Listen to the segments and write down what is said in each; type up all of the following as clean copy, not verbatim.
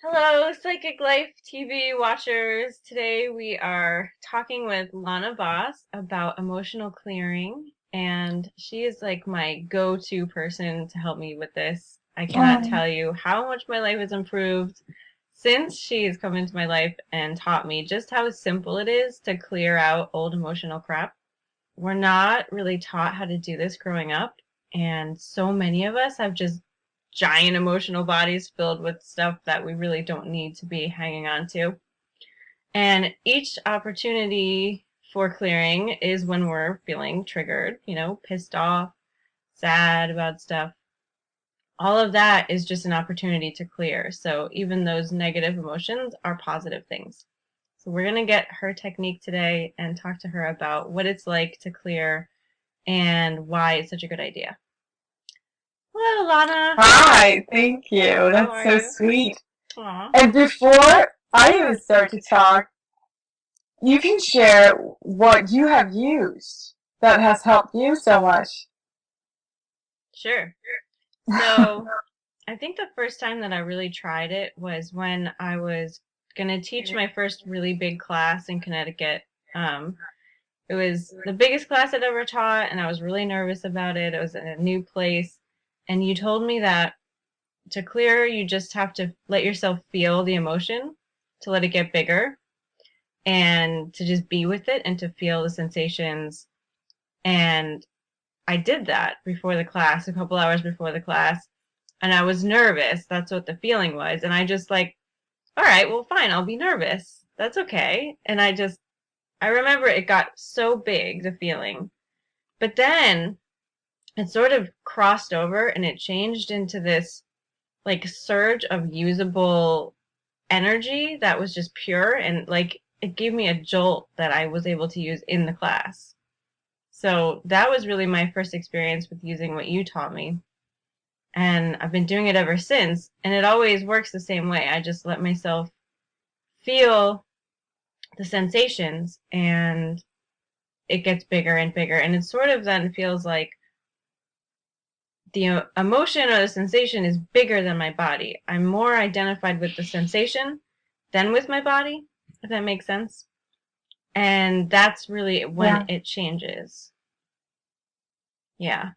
Hello, Psychic Life TV watchers. Today we are talking with Lana Bos about emotional clearing, and she is like my go-to person to help me with this. I cannot Oh, tell you how much my life has improved since she has come into my life and taught me just how simple it is to clear out old emotional crap. We're not really taught how to do this growing up, and so many of us have just giant emotional bodies filled with stuff that we really don't need to be hanging on to. And each opportunity for clearing is when we're feeling triggered, pissed off, sad about stuff. All of that is just an opportunity to clear. So even those negative emotions are positive things. So we're going to get her technique today and talk to her about what it's like to clear and why it's such a good idea. Hello, Lana. hi, thank you. How That's are so you? sweet. Aw. And before I even start to talk, you can share what you have used that has helped you so much. Sure. So I think the first time that I really tried it was when I was going to teach my first really big class in Connecticut. Um, it was the biggest class I'd ever taught, and I was really nervous about it. It was in a new place. And you told me that to clear, you just have to let yourself feel the emotion, to let it get bigger, and to just be with it and to feel the sensations. And I did that before the class, a couple hours before the class, and I was nervous. That's what the feeling was. And I just like, all right, well, fine, I'll be nervous. That's okay. And I remember it got so big, the feeling. But then it sort of crossed over and it changed into this like surge of usable energy that was just pure and like it gave me a jolt that I was able to use in the class. So that was really my first experience with using what you taught me. And I've been doing it ever since. And it always works the same way. I just let myself feel the sensations and it gets bigger and bigger. And it sort of then feels like the emotion or the sensation is bigger than my body. I'm more identified with the sensation than with my body, if that makes sense. And that's really when Yeah, it changes. Yeah.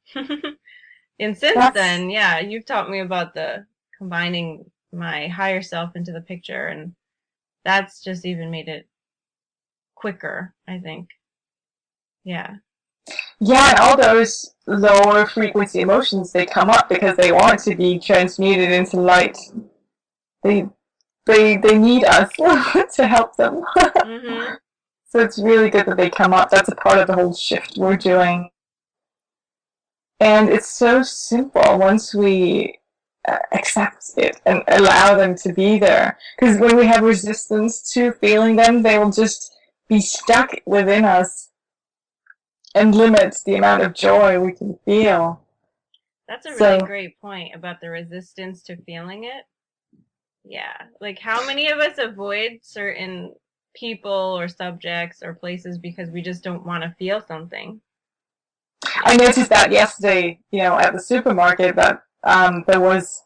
And since that's then, yeah, you've taught me about the combining my higher self into the picture, and that's just even made it quicker, I think. Yeah. yeah, and all those lower frequency emotions they come up because they want to be transmuted into light. They they need us to help them. Mhm. So it's really good that they come up. That's a part of the whole shift we're doing. And it's so simple once we accept it and allow them to be there. Because when we have resistance to feeling them, they will just be stuck within us and limit the amount of joy we can feel. That's a really So, great point about the resistance to feeling it. Yeah. Like how many of us avoid certain people or subjects or places because we just don't want to feel something? I Yeah. noticed that yesterday, at the supermarket, that there was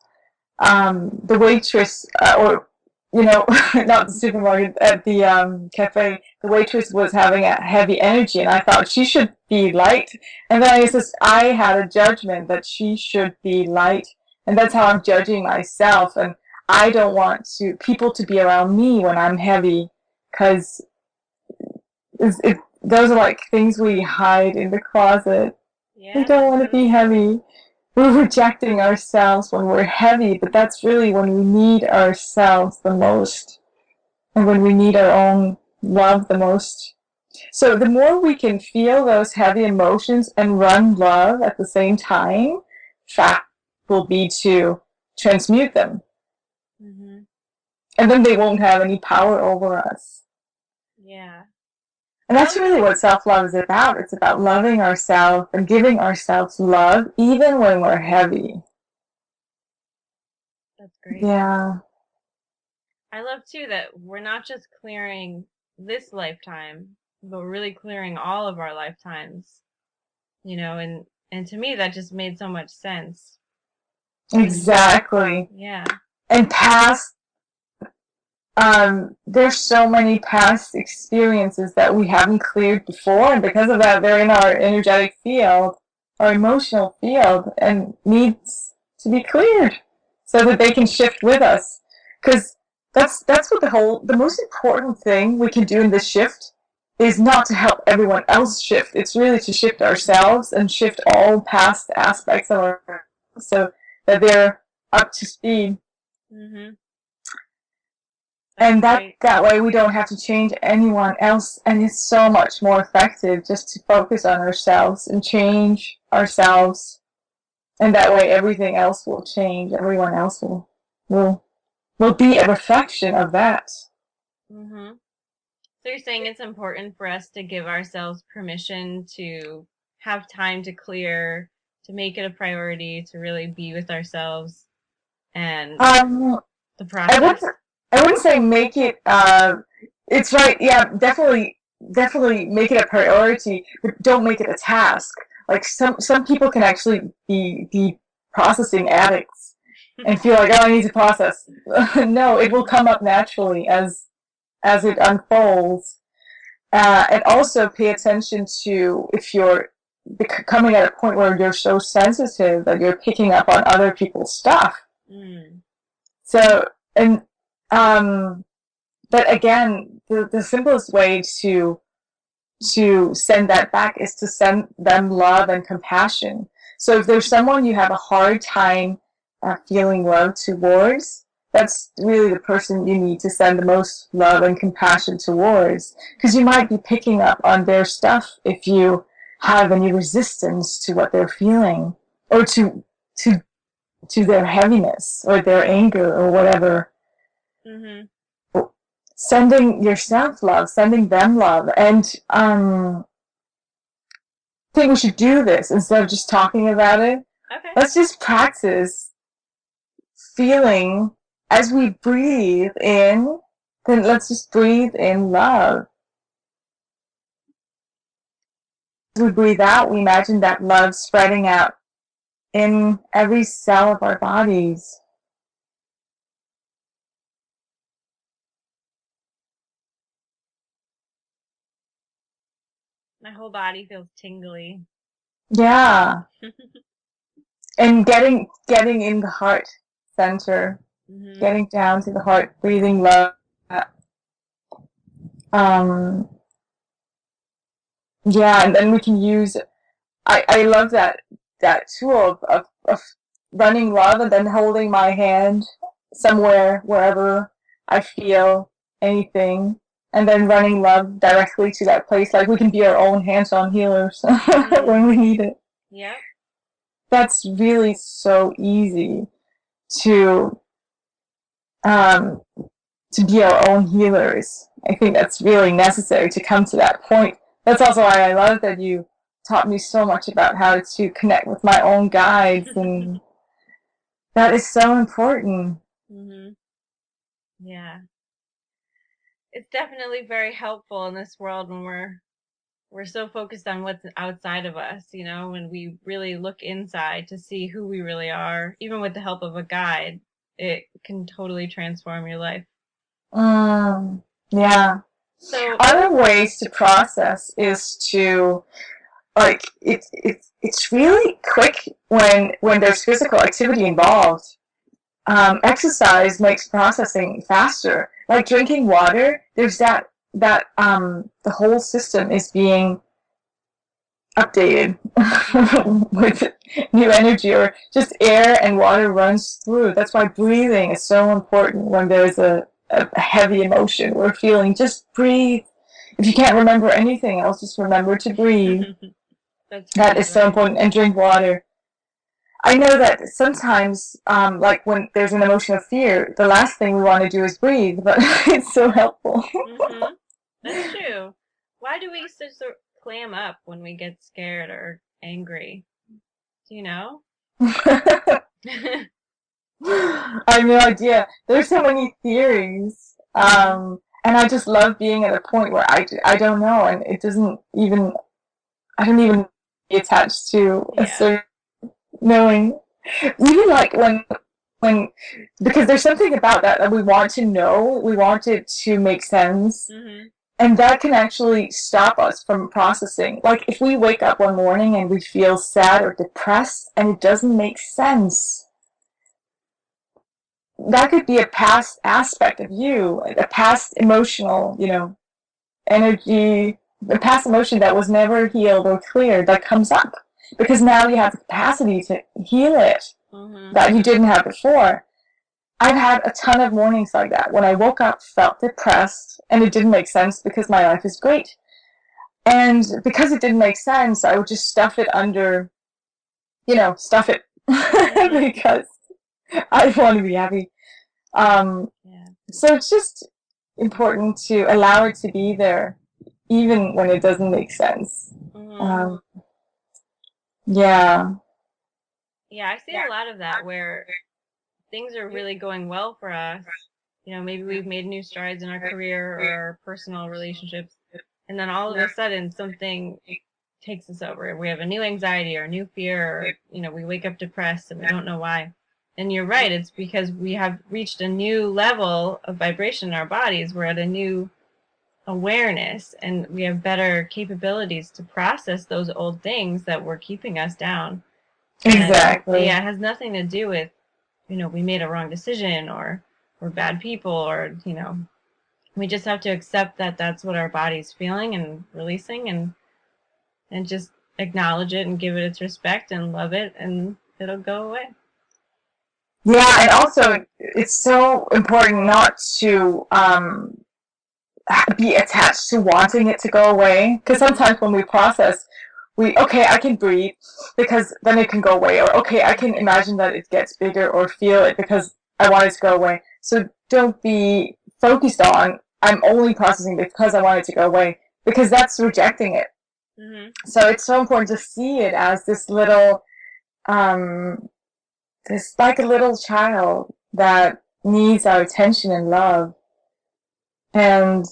the waitress, or not the supermarket, at the cafe, the waitress was having a heavy energy, and I thought she should be light. And then I had a judgment that she should be light, and that's how I'm judging myself. And I don't want people to be around me when I'm heavy, because those are like things we hide in the closet. We Yeah, don't that's want to so be true. heavy. We're rejecting ourselves when we're heavy, but that's really when we need ourselves the most and when we need our own love the most. So the more we can feel those heavy emotions and run love at the same time, fact will be to transmute them. Mhm. And then they won't have any power over us. Yeah. And I that's also really what self love is about. It's about loving ourselves and giving ourselves love even when we're heavy. that's great. Yeah. I love too that we're not just clearing this lifetime, but we're really clearing all of our lifetimes, and to me that just made so much sense. Exactly. Yeah. And past there's so many past experiences that we haven't cleared before, and because of that, they're in our energetic field, our emotional field, and needs to be cleared so that they can shift with us. Because that's what the most important thing we can do in this shift is not to help everyone else shift. It's really to shift ourselves and shift all past aspects of our so that they're up to speed. Mhm. That's And great. that way we don't have to change anyone else, and it's so much more effective just to focus on ourselves and change ourselves, and that way everything else will change. Everyone else will will be a reflection of that. Mhm. So you're saying it's important for us to give ourselves permission to have time to clear, to make it a priority, to really be with ourselves and um the I process. wouldn't I wouldn't say make it it's right, yeah, definitely make it a priority, but don't make it a task. Like some people can actually be processing addicts and feel like, oh, I need to process. No, it will come up naturally as it unfolds. And also pay attention to if you're coming at a point where you're so sensitive that you're picking up on other people's stuff. Mm. So, and um, but again, the simplest way to send that back is to send them love and compassion. So if there's someone you have a hard time feeling love towards, that's really the person you need to send the most love and compassion towards. Because you might be picking up on their stuff if you have any resistance to what they're feeling, or to to their heaviness or their anger or whatever. Mhm. Sending yourself love, sending them love, and I think we should do this instead of just talking about it. Okay. Let's just practice feeling as we breathe in. Then let's just breathe in love. As we breathe out, we imagine that love spreading out in every cell of our bodies. My whole body feels tingly. Yeah, and getting in the heart center, Mhm. getting down to the heart, breathing love. Um, yeah, and then we can use. I love that tool of running love and then holding my hand somewhere wherever I feel anything, and then running love directly to that place. Like we can be our own hands-on healers when Mm. we need it. Yep. That's really so easy to um, to be our own healers. I think that's really necessary to come to that point. That's also why I love that you taught me so much about how to connect with my own guides, and that is so important. Mhm. Yeah. It's definitely very helpful in this world when we're so focused on what's outside of us, when we really look inside to see who we really are, even with the help of a guide, it can totally transform your life. Mm, yeah. So, Other ways to process is to like it's really quick when there's physical activity involved. Exercise makes processing faster. Like drinking water, there's that the whole system is being updated mm, with new energy, or just air and water runs through. That's why breathing is so important when there's a heavy emotion we're feeling. Just breathe. If you can't remember anything else, just remember to breathe. that's That great is so advice. important. And drink water. I know that sometimes, like when there's an emotion of fear, the last thing we want to do is breathe, but it's so helpful. Mhm. That's true. Why do we so sort clam up when we get scared or angry? Do you know? I have no idea. There's so many theories, Mhm. and I just love being at a point where I don't know, and it doesn't even I don't even be attached to a Yeah. certain knowing. Even like when when, because there's something about that that we want to know, we want it to make sense, Mm-hmm. and that can actually stop us from processing. Like if we wake up one morning and we feel sad or depressed and it doesn't make sense, that could be a past aspect of you, a past emotional, energy, a past emotion that was never healed or cleared that comes up. Because now you have the capacity to heal it Mm-hmm. that you didn't have before. I've had a ton of mornings like that when I woke up, felt depressed, and it didn't make sense because my life is great. And because it didn't make sense, I would just stuff it under, stuff it Mm-hmm. because I want to be happy. Um, Yeah. so it's just important to allow it to be there, even when it doesn't make sense. Mm-hmm. Um, yeah. Yeah, I see a lot of that where things are really going well for us. Maybe we've made new strides in our career or our personal relationships, and then all of a sudden something takes us over. We have a new anxiety or a new fear, or, we wake up depressed and we don't know why. And you're right, it's because we have reached a new level of vibration in our bodies. We're at a new awareness and we have better capabilities to process those old things that were keeping us down. And Exactly. yeah, it has nothing to do with, we made a wrong decision or we're bad people or, we just have to accept that that's what our body's feeling and releasing and just acknowledge it and give it its respect and love it and it'll go away. Yeah, and also it's so important not to be attached to wanting it to go away. Because sometimes when we process, okay, I can breathe because then it can go away. Or, okay, I can imagine that it gets bigger or feel it because I want it to go away. So don't be focused on, I'm only processing because I want it to go away, because that's rejecting it. Mm-hmm. So it's so important to see it as this little, um, this like a little child that needs our attention and love. And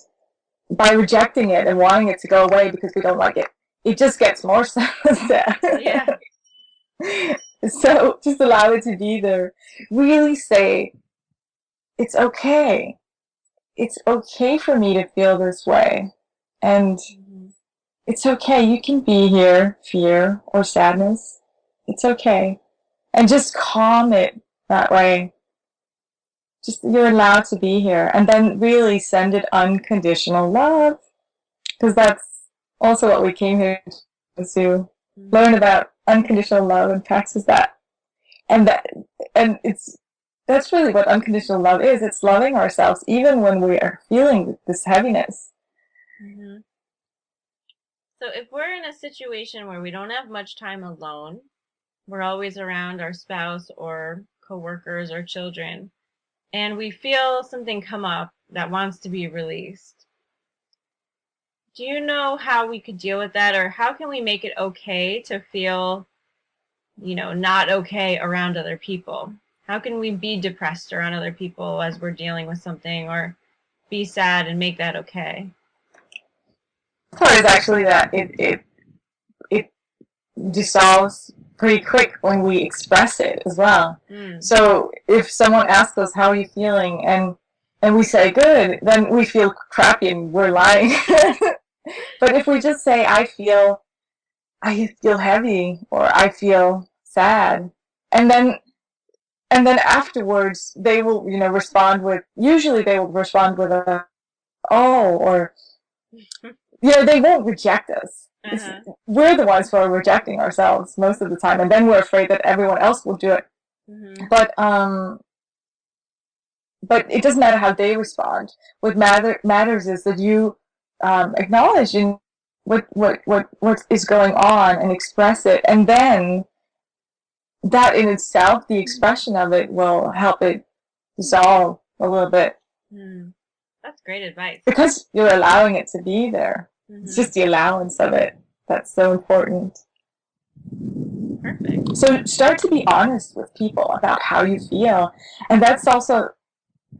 by rejecting it and wanting it to go away because we don't like it, it just gets more sad. Yeah. So just allow it to be there. Really say, it's okay. It's okay for me to feel this way. And Mm-hmm. it's okay. You can be here, fear or sadness. It's okay. And just calm it that way. Just you're allowed to be here. And then really send it unconditional love. Because that's also what we came here to Mm-hmm. learn about unconditional love and practice that. And it's that's really what unconditional love is. It's loving ourselves even when we are feeling this heaviness. Mm-hmm. So if we're in a situation where we don't have much time alone, we're always around our spouse or coworkers or children, and we feel something come up that wants to be released. Do you know how we could deal with that, or how can we make it okay to feel, not okay around other people? How can we be depressed around other people as we're dealing with something, or be sad and make that okay? Part is actually that it dissolves pretty quick when we express it as well. Mm. So if someone asks us how are you feeling and we say good, then we feel crappy and we're lying. But if we just say I feel heavy or I feel sad, and then afterwards they will respond with, usually they will respond with a oh, or they won't reject us. Uh-huh. We're the ones who are rejecting ourselves most of the time, and then we're afraid that everyone else will do it. Mm-hmm. But it doesn't matter how they respond. What matters is that you acknowledge what is going on and express it, and then that in itself, the expression of it will help it dissolve a little bit Mm. That's great advice. because you're allowing it to be there. It's Mm-hmm. just the allowance of it that's so important. Perfect. So start to be honest with people about how you feel, and that's also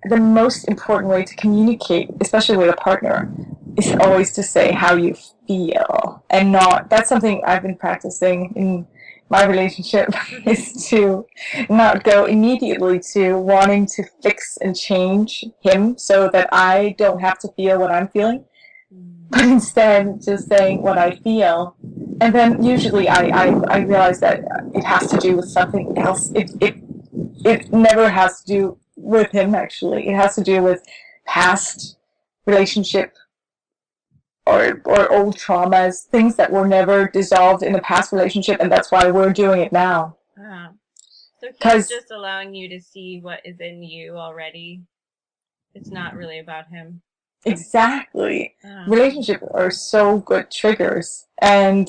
the most important way to communicate, especially with a partner, is always to say how you feel, and not. That's something I've been practicing my relationship is to not go immediately to wanting to fix and change him so that I don't have to feel what I'm feeling, but instead just saying what I feel. And then usually I realize that it has to do with something else. It never has to do with him, actually. It has to do with past relationship or old traumas, things that were never dissolved in a past relationship, and that's why we're doing it now. Uh-huh. So he's Because just allowing you to see what is in you already. It's not really about him. exactly, Uh-huh. relationships are so good triggers, and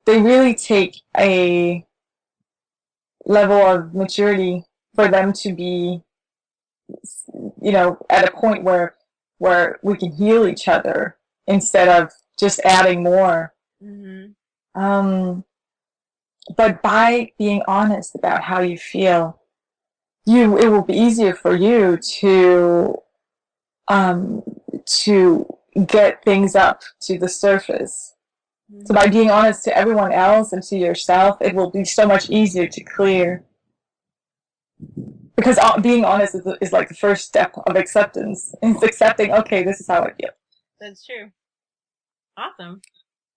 they really take a level of maturity for them to be, at a point where we can heal each other instead of just adding more. Mm-hmm. Um, but by being honest about how you feel, it will be easier for you um, to get things up to the surface. So by Mm-hmm. being honest to everyone else and to yourself, it will be so much easier to clear. Because being honest is like the first step of acceptance. It's accepting, okay, this is how I feel. That's true. Awesome.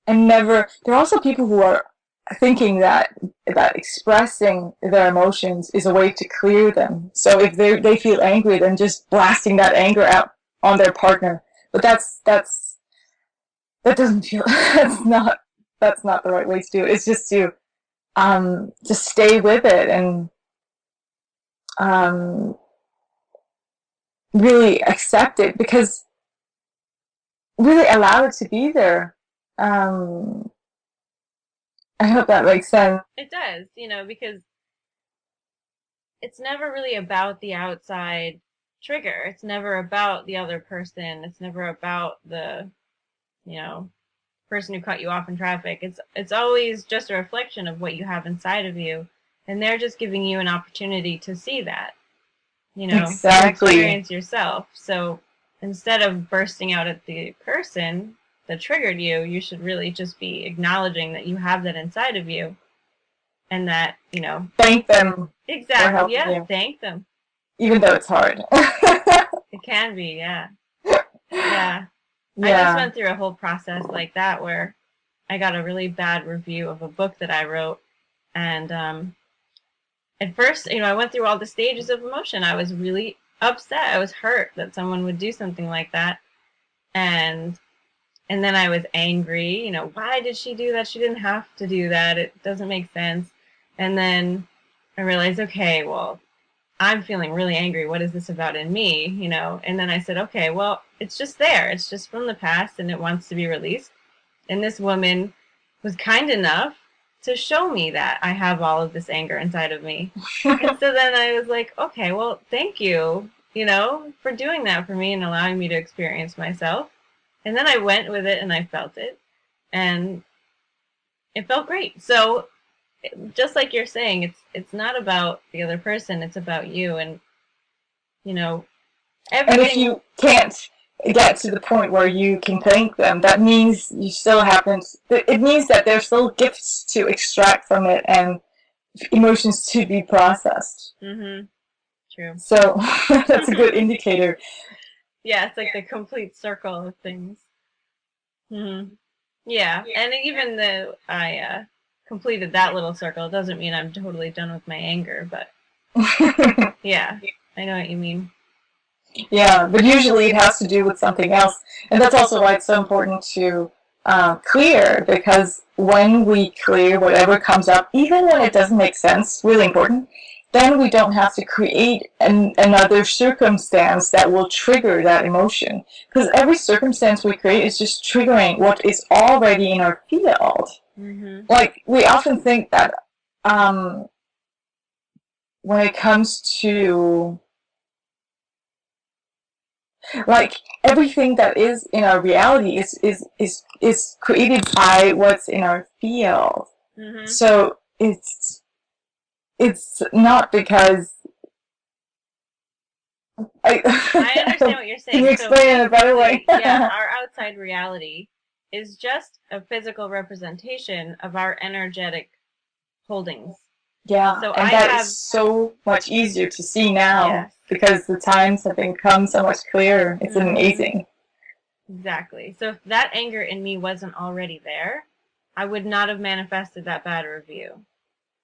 And never, there are also people who are thinking that expressing their emotions is a way to clear them. So if they feel angry, then just blasting that anger out on their partner. But that doesn't feel that's not the right way to do it. It's just to stay with it and um really accept it, because really allow it to be there. Um I hope that makes sense. It does, because it's never really about the outside trigger. It's never about the other person. It's never about the, you know, person who cut you off in traffic. It's always just a reflection of what you have inside of you, and they're just giving you an opportunity to see that, to Exactly. experience yourself. So instead of bursting out at the person that triggered you, you should really just be acknowledging that you have that inside of you, and that, Thank them for exactly, helping yeah, you, thank them. even though it's hard. It can be, yeah. Yeah. I just Yeah. went through a whole process like that where I got a really bad review of a book that I wrote. And at first, I went through all the stages of emotion. I was really upset. I was hurt that someone would do something like that. And then I was angry, why did she do that? She didn't have to do that. It doesn't make sense. And then I realized, okay, well, I'm feeling really angry. What is this about in me? And then I said, okay, well, it's just there. It's just from the past and it wants to be released. And this woman was kind enough to show me that I have all of this anger inside of me. And so then I was like, okay, well, thank you, for doing that for me and allowing me to experience myself. And then I went with it and I felt it. And it felt great. So just like you're saying, it's not about the other person, it's about you. And you know And if everything. you can't get to the point where you can thank them, that means you still haven't. It means that there's still gifts to extract from it and emotions to be processed. Mm-hmm. True. So that's a good indicator. Yeah, it's like the complete circle of things. Mm-hmm. Yeah, and even though I completed that little circle, it doesn't mean I'm totally done with my anger, but yeah, I know what you mean. Yeah, but usually it has to do with something else. And that's also why it's so important to clear, because when we clear whatever comes up, even when it doesn't make sense, really important, then we don't have to create another circumstance that will trigger that emotion. Because every circumstance we create is just triggering what is already in our field. Mm-hmm. Like, we often think that when it comes to like everything that is in our reality is created by what's in our field. Mm-hmm. So it's not because I understand what you're can you saying. So explain it in a better way? basically, yeah, our outside reality is just a physical representation of our energetic holdings. Yeah, So and I that is have, so much easier to see now yes. because the times have become so much clearer. It's Mhm. amazing. Exactly. So if that anger in me wasn't already there, I would not have manifested that bad review,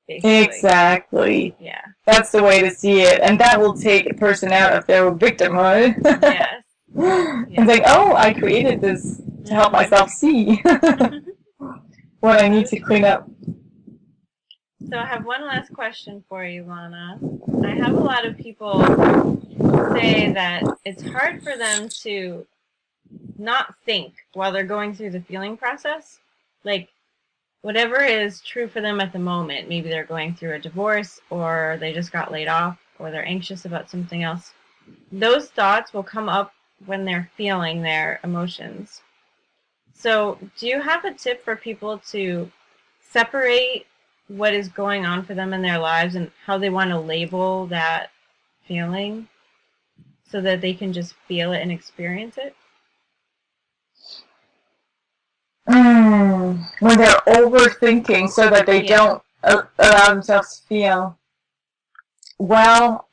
basically. Exactly. Yeah. That's the way to see it. And that will take a person out of their victimhood Yes. and Yes. think, oh, I created this to help Mhm. myself see what I need Yep. to clean up. So I have one last question for you, Lana. I have a lot of people say that it's hard for them to not think while they're going through the feeling process. Like whatever is true for them at the moment. Maybe they're going through a divorce or they just got laid off or they're anxious about something else. Those thoughts will come up when they're feeling their emotions. So, do you have a tip for people to separate what is going on for them in their lives and how they want to label that feeling so that they can just feel it and experience it? When they're overthinking so that they Yeah. don't allow themselves to feel. Well,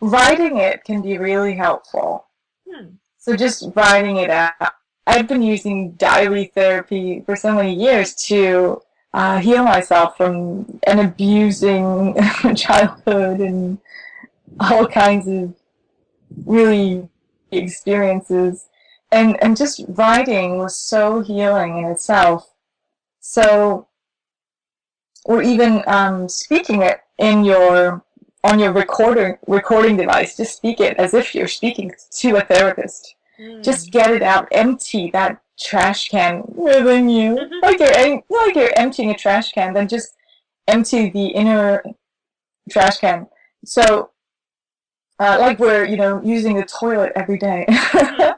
writing it can be really helpful. Hmm. So just writing it out. I've been using diary therapy for so many years to heal myself from an abusing childhood and all kinds of really experiences. And just writing was so healing in itself. So, or even speaking it in your on your recording device, just speak it as if you're speaking to a therapist. Just Hmm. get it out, empty that trash can within you, like you're emptying a trash can. Then just empty the inner trash can. So, like we're using the toilet every day. Hmm.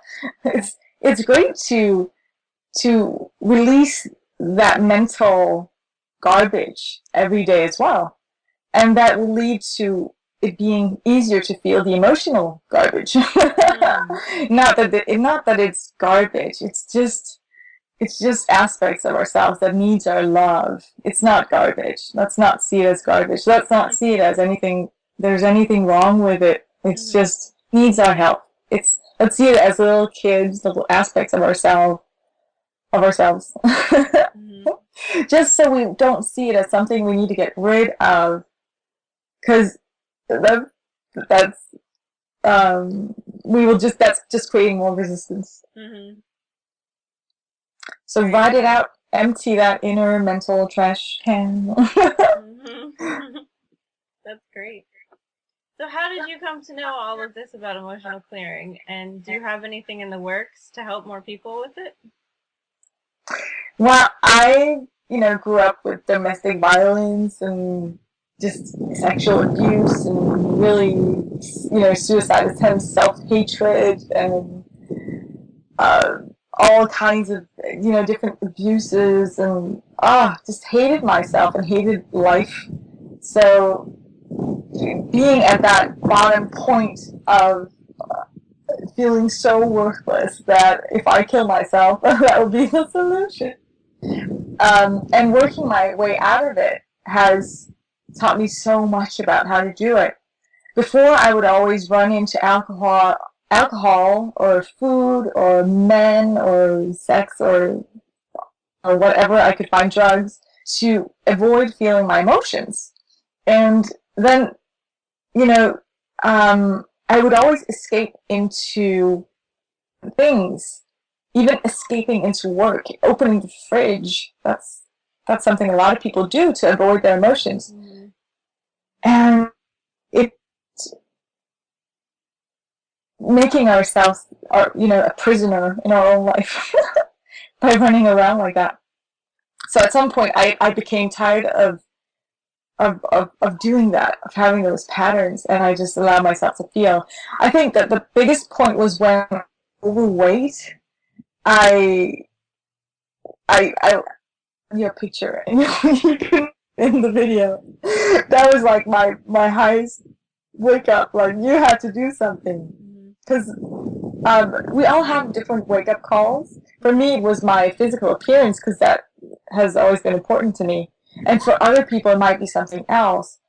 It's great to release that mental garbage every day as well. And that will lead to it being easier to feel the emotional garbage. Hmm. Not that it's garbage. It's just aspects of ourselves that needs our love. It's not garbage. Let's not see it as garbage. Let's not see it as anything. There's anything wrong with it. It's Hmm. just needs our help. Let's see it as little kids, little aspects of ourselves. Hmm. Just so we don't see it as something we need to get rid of, because that, that's we will just that's just creating more resistance. Hmm. So Very write it true. out, empty that inner mental trash can. Hmm. That's great. So, how did you come to know all of this about emotional clearing? And do you have anything in the works to help more people with it? Well, I grew up with domestic violence and just sexual abuse and really, suicide attempts, self-hatred, and uh, all kinds of, different abuses, and just hated myself and hated life. So being at that bottom point of feeling so worthless that if I kill myself, that will be the solution. And working my way out of it has taught me so much about how to do it. Before, I would always run into alcohol or food or men or sex or whatever I could find, drugs, to avoid feeling my emotions. And then, you know, I would always escape into things, even escaping into work, opening the fridge. That's something a lot of people do to avoid their emotions. Mm-hmm. And it making ourselves, a prisoner in our own life by running around like that. So at some point, I became tired of doing that, of having those patterns, and I just allowed myself to feel. I think that the biggest point was when overweight. I I your picture and you can in the video. That was like my highest wake up. Like you had to do something Mm-hmm. because we all have different wake up calls. For Mm-hmm. me, it was my physical appearance because that has always been important to me. And for other people, it might be something else.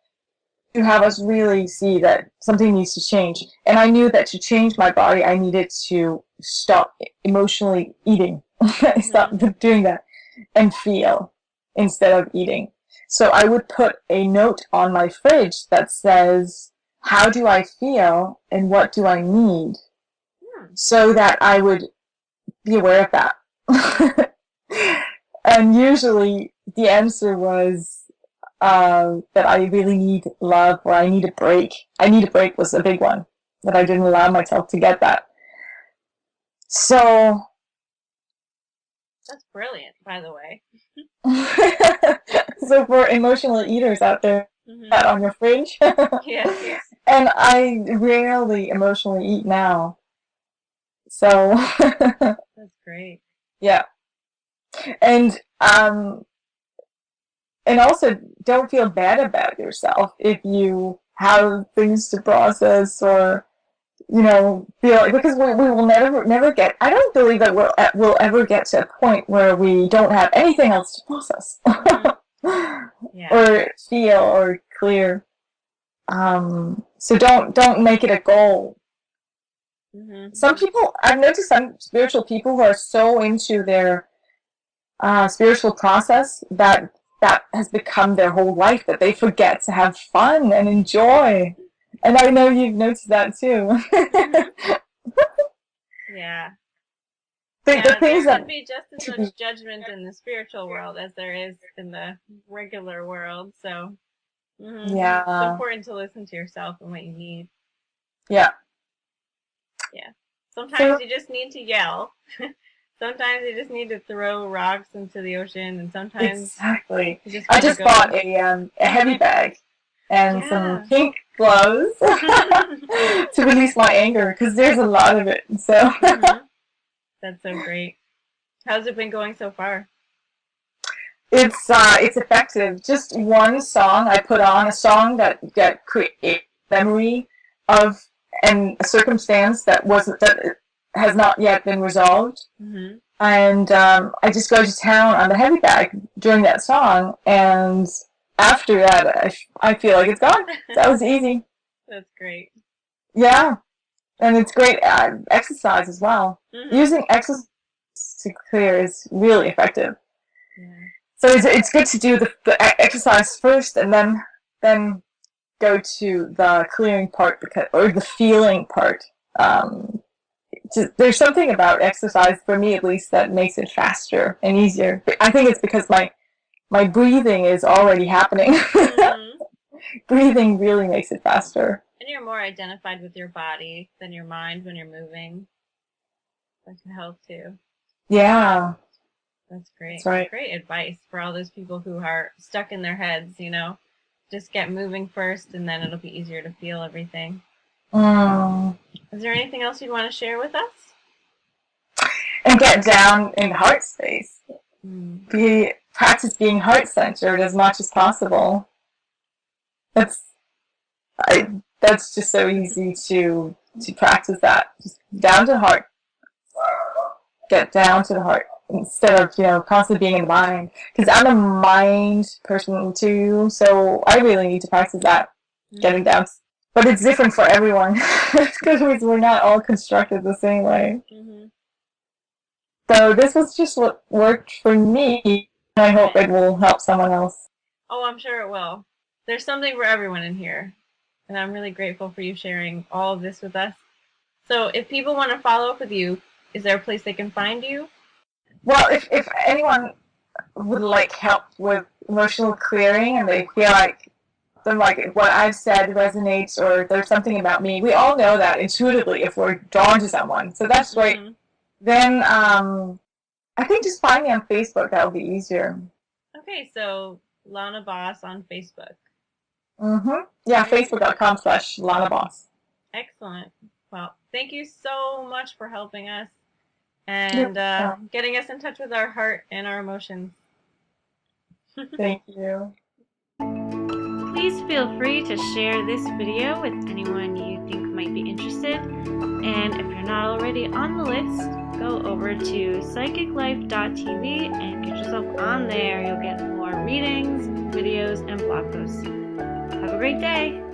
To have us really see that something needs to change. And I knew that to change my body, I needed to stop emotionally eating, stop Mm-hmm. doing that, and feel instead of eating. So I would put a note on my fridge that says, how do I feel and what do I need? Hmm. So that I would be aware of that. And usually the answer was that I really need love or I need a break. I need a break was a big one, that I didn't allow myself to get that. So, That's brilliant, by the way. so for emotional eaters out there, Mm-hmm. that on your fridge. Yes. And I rarely emotionally eat now. So, That's great. yeah. And and also don't feel bad about yourself if you have things to process or feel like, because we will never get. I don't believe that we'll ever get to a point where we don't have anything else to process Mm-hmm. Yeah. or feel or clear. So don't make it a goal. Mm-hmm. Some people, I've noticed some spiritual people who are so into their spiritual process that has become their whole life that they forget to have fun and enjoy. And I know you've noticed that too. Mm-hmm. Yeah. The Yeah, there things can that be just as much judgment in the spiritual world as there is in the regular world. So, it's yeah, important to listen to yourself and what you need. yeah. Yeah. Sometimes So you just need to yell. Sometimes you just need to throw rocks into the ocean, and sometimes exactly. you just I gotta just bought go. a heavy bag and some Yeah. pink gloves to release my anger because there's a lot of it. So hmm That's so great. How's it been going so far? it's effective. Just one song I put on, a song that creates memory of and a circumstance that has not yet been resolved. hmm And I just go to town on the heavy bag during that song, and after that, I feel like it's gone. That was easy. That's great. Yeah, and it's great exercise as well. hmm Using exercise to clear is really effective. Yeah. So it's good to do the exercise first, and then go to the clearing part or the feeling part. Um, there's something about exercise, for me at least, that makes it faster and easier. I think it's because my breathing is already happening. hmm Breathing really makes it faster. And you're more identified with your body than your mind when you're moving. That can help too. Yeah, That's that's great. right. Great advice for all those people who are stuck in their heads. Just get moving first and then it'll be easier to feel everything. Mm. Is there anything else you'd want to share with us? And get down in the heart space. Mm. Practice being heart centered as much as possible. That's I, that's just so easy to practice that. Just down to the heart. Get down to the heart instead of constantly being in the mind. Because I'm a mind person too, so I really need to practice that, getting Mm-hmm. down. But it's different for everyone because we're not all constructed the same way. Mm-hmm. So this was just what worked for me. I hope Right. it will help someone else. Oh, I'm sure it will. There's something for everyone in here. And I'm really grateful for you sharing all of this with us. So if people want to follow up with you, is there a place they can find you? Well, if anyone would like help with emotional clearing and they feel like what I've said resonates or there's something about me, we all know that intuitively if we're drawn to someone. So that's great. Mm-hmm. Then I think just find me on Facebook. That would be easier. Okay, so Lana Bos on Facebook. Yeah, Great. facebook.com/Lana Bos. Excellent. Well, thank you so much for helping us and Yep. getting us in touch with our heart and our emotions. Thank you. Please feel free to share this video with anyone you think might be interested. And if you're not already on the list, go over to psychiclife.tv and get yourself on there. You'll get more readings, videos, and blog posts. Have a great day!